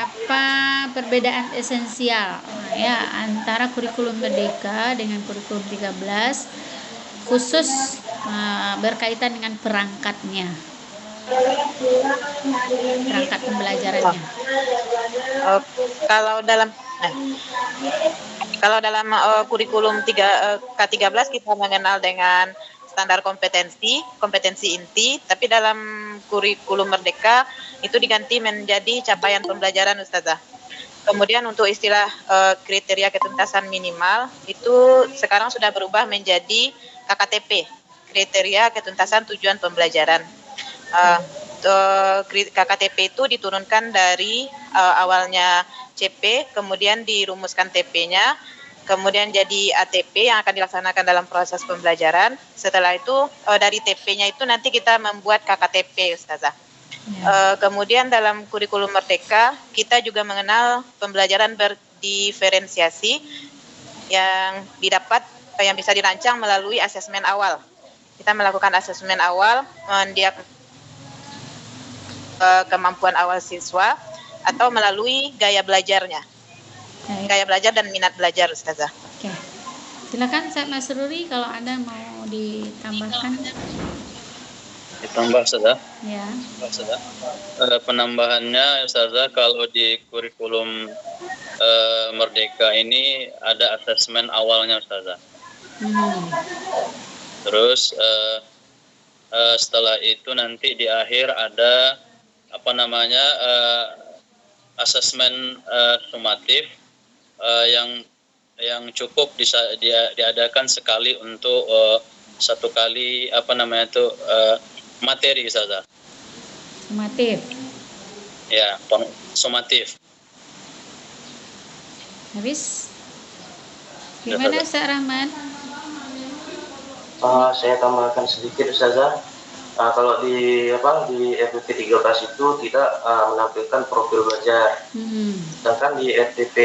apa perbedaan esensial ya antara kurikulum Merdeka dengan kurikulum 13 khusus berkaitan dengan perangkat pembelajarannya. Kalau dalam kurikulum K13 kita mengenal dengan standar kompetensi inti, tapi dalam kurikulum Merdeka itu diganti menjadi capaian pembelajaran, Ustazah. Kemudian untuk istilah kriteria ketuntasan minimal itu sekarang sudah berubah menjadi KKTP, kriteria ketuntasan tujuan pembelajaran. KKTP itu diturunkan dari awalnya CP, kemudian dirumuskan TP-nya, kemudian jadi ATP yang akan dilaksanakan dalam proses pembelajaran. Setelah itu dari TP-nya itu nanti kita membuat KKTP, Ustazah. Kemudian dalam kurikulum Merdeka kita juga mengenal pembelajaran berdiferensiasi yang bisa dirancang melalui asesmen awal. Kita melakukan asesmen awal, kemampuan awal siswa atau melalui gaya belajarnya. Gaya belajar dan minat belajar, Ustazah. Oke. Silakan Mas Ruri kalau Anda mau ditambahkan. Ditambah, Ustazah? Ya. Penambahannya, Ustazah, kalau di kurikulum Merdeka ini ada asesmen awalnya, Ustazah. Terus setelah itu nanti di akhir ada asesmen sumatif yang cukup diadakan sekali untuk satu kali materi, Ustazah. Sumatif. Ya, sumatif. Habis. Gimana Ustaz Rahman? Saya tambahkan sedikit, Ustazah. Kalau di RTP 13 itu tidak menampilkan profil belajar. Sedangkan di RTP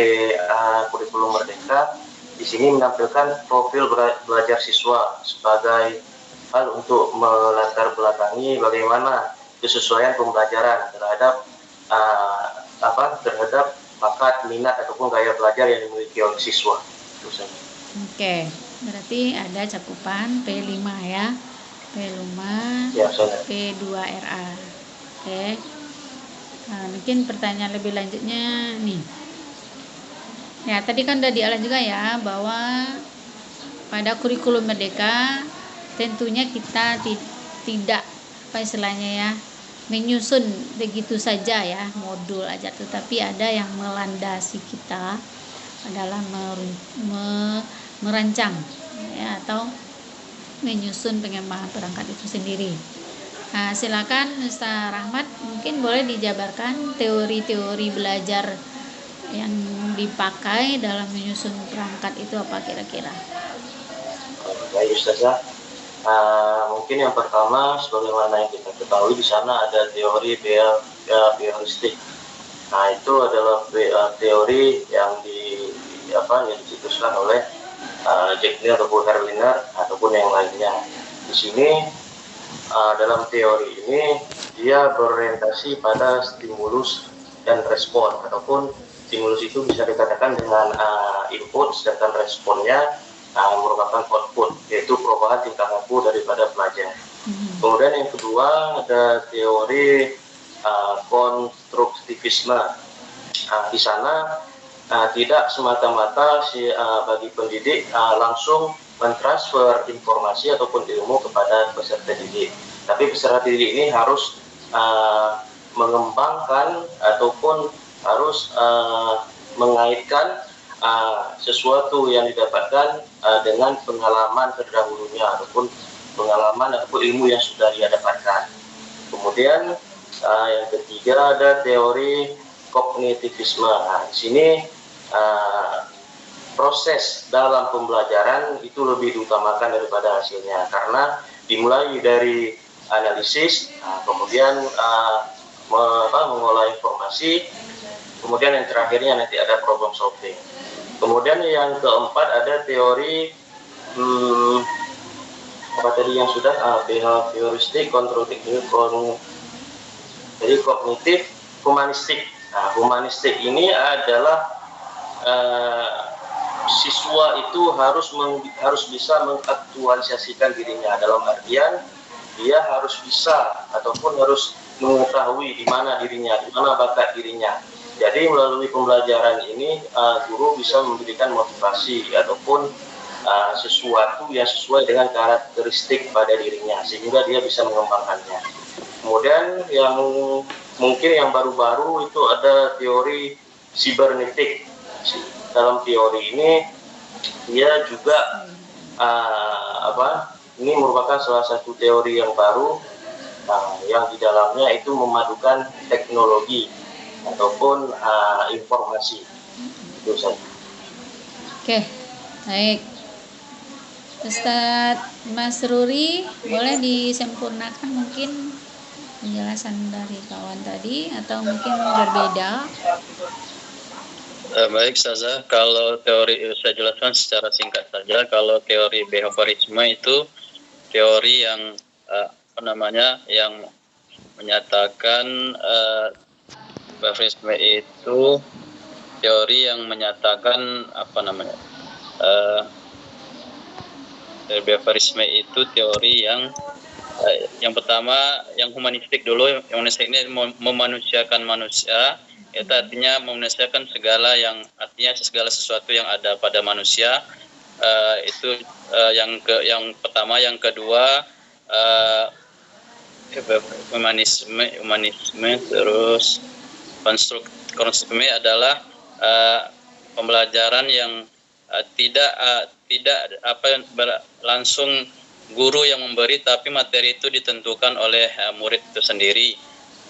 kurikulum Merdeka di sini menampilkan profil belajar siswa sebagai hal untuk melatar belakangi bagaimana kesesuaian pembelajaran terhadap bakat, minat ataupun gaya belajar yang dimiliki oleh siswa. Oke, berarti ada cakupan P5 ya. P5, ya, P2RA. Oke. Mungkin pertanyaan lebih lanjutnya nih. Ya, tadi kan udah dialah juga ya bahwa pada kurikulum Merdeka tentunya kita tidak menyusun begitu saja ya modul aja, tetapi ada yang melandasi kita dalam merancang ya atau menyusun pengembangan perangkat itu sendiri. Nah, silakan Ustaz Rahmat, mungkin boleh dijabarkan teori-teori belajar yang dipakai dalam menyusun perangkat itu apa kira-kira? Baik, Ustazah. Mungkin yang pertama, sebagaimana yang kita ketahui di sana ada teori behavioristik. Nah, itu adalah teori yang dicetuskan oleh Jackner ataupun Herliner ataupun yang lainnya. Di sini dalam teori ini dia berorientasi pada stimulus dan respon, ataupun stimulus itu bisa dikatakan dengan input, sedangkan responnya merupakan output, yaitu perubahan tingkah laku daripada pelajar. Kemudian yang kedua ada teori konstruktivisme. Di sana tidak semata-mata bagi pendidik langsung mentransfer informasi ataupun ilmu kepada peserta didik, tapi peserta didik ini harus mengembangkan ataupun harus mengaitkan sesuatu yang didapatkan dengan pengalaman terdahulunya ataupun pengalaman ataupun ilmu yang sudah dia dapatkan. Kemudian yang ketiga ada teori kognitivisme. Di sini proses dalam pembelajaran itu lebih diutamakan daripada hasilnya, karena dimulai dari analisis, kemudian mengolah informasi, kemudian yang terakhirnya nanti ada problem solving. Kemudian yang keempat ada teori behavioristik, kontrol teknik, jadi kognitif humanistik. Nah, humanistik ini adalah siswa itu harus bisa mengaktualisasikan dirinya, dalam artian dia harus bisa ataupun harus mengetahui di mana dirinya, di mana bakat dirinya. Jadi melalui pembelajaran ini guru bisa memberikan motivasi ataupun sesuatu yang sesuai dengan karakteristik pada dirinya sehingga dia bisa mengembangkannya. Kemudian yang mungkin yang baru-baru itu ada teori sibernetik. Dalam teori ini dia juga ini merupakan salah satu teori yang baru yang di dalamnya itu memadukan teknologi ataupun informasi. Itu saja. Oke, baik. Ustadz Mas Ruri, boleh disempurnakan mungkin penjelasan dari kawan tadi atau mungkin berbeda? Baik Saza, kalau teori saya jelaskan secara singkat saja. Kalau teori behaviorisme itu teori yang yang menyatakan behaviorisme itu teori yang menyatakan behaviorisme itu teori yang pertama, yang humanistik dulu. Yang humanistik ini memanusiakan manusia. Itu artinya memanusiakan segala segala sesuatu yang ada pada manusia. Itu yang pertama. Yang kedua, humanisme. Terus konstruktivisme adalah pembelajaran yang tidak langsung guru yang memberi, tapi materi itu ditentukan oleh murid itu sendiri.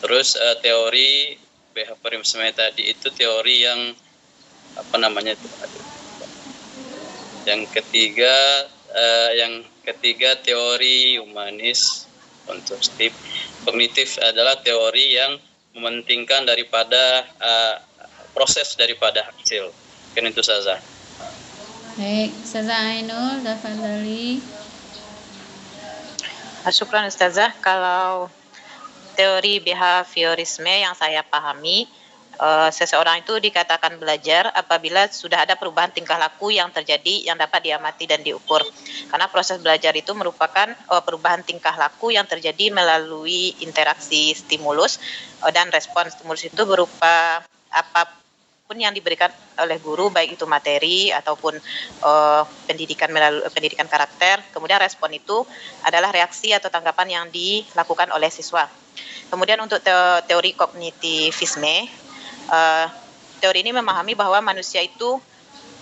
Terus teori behaviorisme tadi itu teori yang yang ketiga teori humanis kognitif adalah teori yang mementingkan daripada proses daripada hasil. Kan itu saja. Baik, Ustazah Ainul, tafadhali. Syukran Ustazah. Kalau teori behaviorisme yang saya pahami, seseorang itu dikatakan belajar apabila sudah ada perubahan tingkah laku yang terjadi yang dapat diamati dan diukur. Karena proses belajar itu merupakan perubahan tingkah laku yang terjadi melalui interaksi stimulus dan respon. Stimulus itu berupa apapun yang diberikan oleh guru, baik itu materi ataupun pendidikan melalui pendidikan karakter. Kemudian respon itu adalah reaksi atau tanggapan yang dilakukan oleh siswa. Kemudian untuk teori kognitivisme, teori ini memahami bahwa manusia itu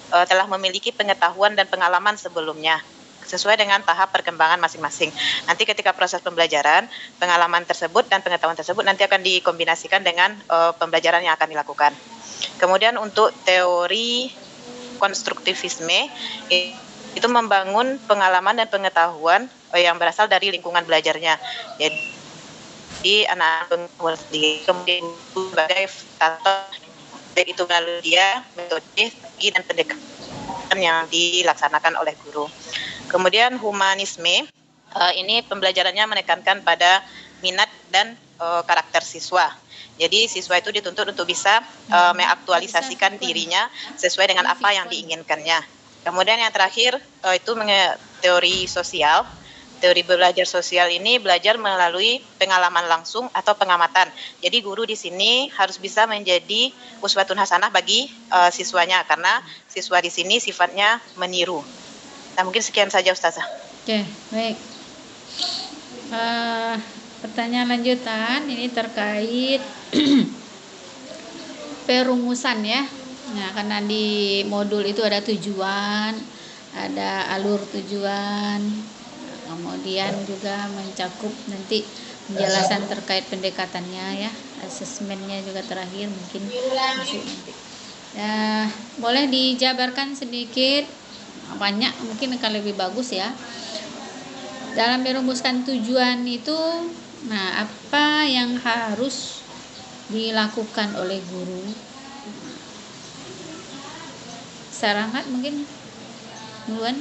telah memiliki pengetahuan dan pengalaman sebelumnya sesuai dengan tahap perkembangan masing-masing. Nanti ketika proses pembelajaran, pengalaman tersebut dan pengetahuan tersebut nanti akan dikombinasikan dengan pembelajaran yang akan dilakukan. Kemudian untuk teori konstruktivisme itu membangun pengalaman dan pengetahuan yang berasal dari lingkungan belajarnya. Jadi anak kemudian sebagai faktor itu melalui dia metode dan pendekatan yang dilaksanakan oleh guru. Kemudian humanisme ini pembelajarannya menekankan pada minat dan karakter siswa. Jadi siswa itu dituntut untuk bisa mengaktualisasikan dirinya sesuai dengan apa yang diinginkannya. Kemudian yang terakhir itu teori sosial. Teori belajar sosial ini belajar melalui pengalaman langsung atau pengamatan. Jadi guru di sini harus bisa menjadi uswatun hasanah bagi siswanya, karena siswa di sini sifatnya meniru. Nah, mungkin sekian saja Ustazah. Oke, baik. Pertanyaan lanjutan ini terkait perumusan ya. Nah, karena di modul itu ada tujuan, ada alur tujuan, kemudian juga mencakup nanti penjelasan terkait pendekatannya ya, asesmennya juga terakhir mungkin masuk nanti. Ya, boleh dijabarkan sedikit, banyak mungkin akan lebih bagus ya. Dalam merumuskan tujuan itu, nah apa yang harus dilakukan oleh guru? Sarahat mungkin duluan.